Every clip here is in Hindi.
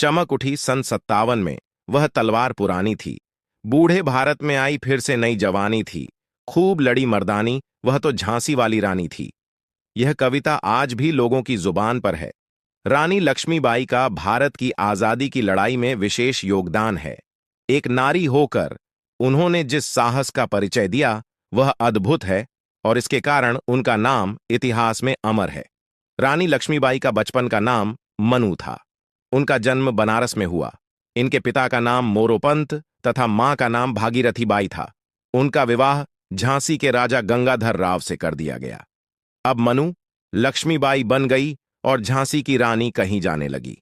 चमक उठी सन 57 में। वह तलवार पुरानी थी। बूढ़े भारत में आई फिर से नई जवानी थी। खूब लड़ी मर्दानी, वह तो झांसी वाली रानी थी। यह कविता आज भी लोगों की जुबान पर है। रानी लक्ष्मीबाई का भारत की आजादी की लड़ाई में विशेष योगदान है। एक नारी होकर उन्होंने जिस साहस का परिचय दिया वह अद्भुत है और इसके कारण उनका नाम इतिहास में अमर है। रानी लक्ष्मीबाई का बचपन का नाम मनु था। उनका जन्म बनारस में हुआ। इनके पिता का नाम मोरोपंत तथा मां का नाम भागीरथी बाई था। उनका विवाह झांसी के राजा गंगाधर राव से कर दिया गया। अब मनु लक्ष्मीबाई बन गई और झांसी की रानी कहीं जाने लगी।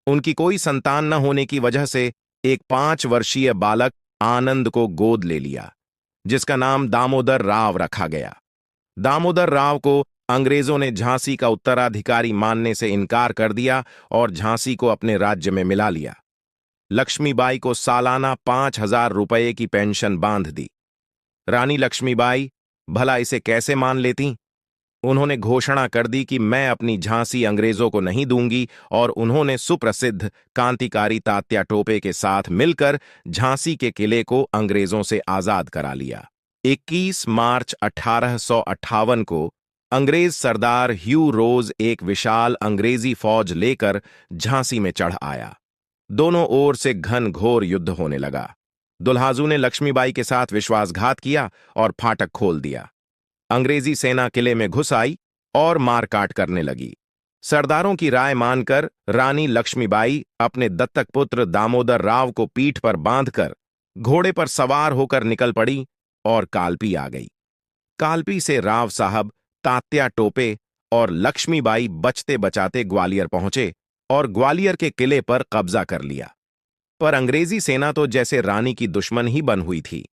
उनकी कोई संतान न होने की वजह से एक 5 वर्षीय बालक आनंद को गोद ले लिया, जिसका नाम दामोदर राव रखा गया। दामोदर राव को अंग्रेजों ने झांसी का उत्तराधिकारी मानने से इनकार कर दिया और झांसी को अपने राज्य में मिला लिया। लक्ष्मीबाई को सालाना 5,000 रुपये की पेंशन बांध दी। रानी लक्ष्मीबाई भला इसे कैसे मान लेती? उन्होंने घोषणा कर दी कि मैं अपनी झांसी अंग्रेजों को नहीं दूंगी और उन्होंने सुप्रसिद्ध क्रांतिकारी तात्या टोपे के साथ मिलकर झांसी के किले को अंग्रेजों से आजाद करा लिया। 21 मार्च 1858 को अंग्रेज सरदार ह्यू रोज एक विशाल अंग्रेजी फौज लेकर झांसी में चढ़ आया। दोनों ओर से घन घोर युद्ध होने लगा। दुल्हाजू ने लक्ष्मीबाई के साथ विश्वासघात किया और फाटक खोल दिया। अंग्रेजी सेना किले में घुस आई और मारकाट करने लगी। सरदारों की राय मानकर रानी लक्ष्मीबाई अपने दत्तक पुत्र दामोदर राव को पीठ पर बांधकर घोड़े पर सवार होकर निकल पड़ी और कालपी आ गई। कालपी से राव साहब, तात्या टोपे और लक्ष्मीबाई बचते बचाते ग्वालियर पहुंचे और ग्वालियर के किले पर कब्जा कर लिया। पर अंग्रेजी सेना तो जैसे रानी की दुश्मन ही बन हुई थी।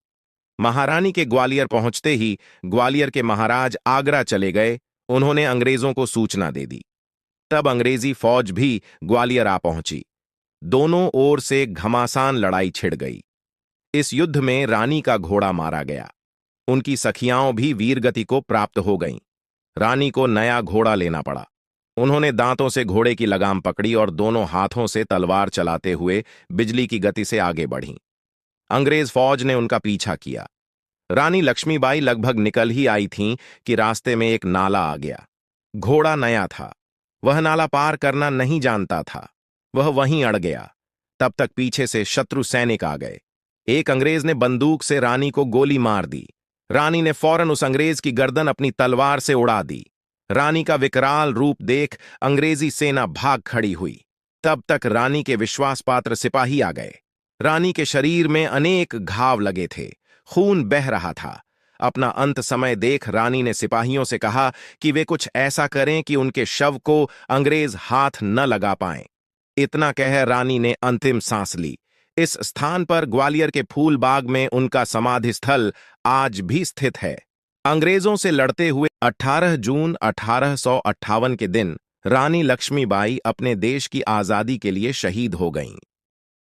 महारानी के ग्वालियर पहुंचते ही ग्वालियर के महाराज आगरा चले गए। उन्होंने अंग्रेजों को सूचना दे दी। तब अंग्रेजी फौज भी ग्वालियर आ पहुंची। दोनों ओर से घमासान लड़ाई छिड़ गई। इस युद्ध में रानी का घोड़ा मारा गया। उनकी सखियाओं भी वीरगति को प्राप्त हो गईं। रानी को नया घोड़ा लेना पड़ा। उन्होंने दांतों से घोड़े की लगाम पकड़ी और दोनों हाथों से तलवार चलाते हुए बिजली की गति से आगे बढ़ीं। अंग्रेज फौज ने उनका पीछा किया। रानी लक्ष्मीबाई लगभग निकल ही आई थीं कि रास्ते में एक नाला आ गया। घोड़ा नया था। वह नाला पार करना नहीं जानता था। वह वहीं अड़ गया। तब तक पीछे से शत्रु सैनिक आ गए। एक अंग्रेज ने बंदूक से रानी को गोली मार दी। रानी ने फौरन उस अंग्रेज की गर्दन अपनी तलवार से उड़ा दी। रानी का विकराल रूप देख अंग्रेजी सेना भाग खड़ी हुई। तब तक रानी के विश्वासपात्र सिपाही आ गए। रानी के शरीर में अनेक घाव लगे थे। खून बह रहा था। अपना अंत समय देख रानी ने सिपाहियों से कहा कि वे कुछ ऐसा करें कि उनके शव को अंग्रेज हाथ न लगा पाएं। इतना कह रानी ने अंतिम सांस ली। इस स्थान पर ग्वालियर के फूल बाग में उनका समाधि स्थल आज भी स्थित है। अंग्रेजों से लड़ते हुए 18 जून 1858 के दिन रानी लक्ष्मीबाई अपने देश की आजादी के लिए शहीद हो गईं।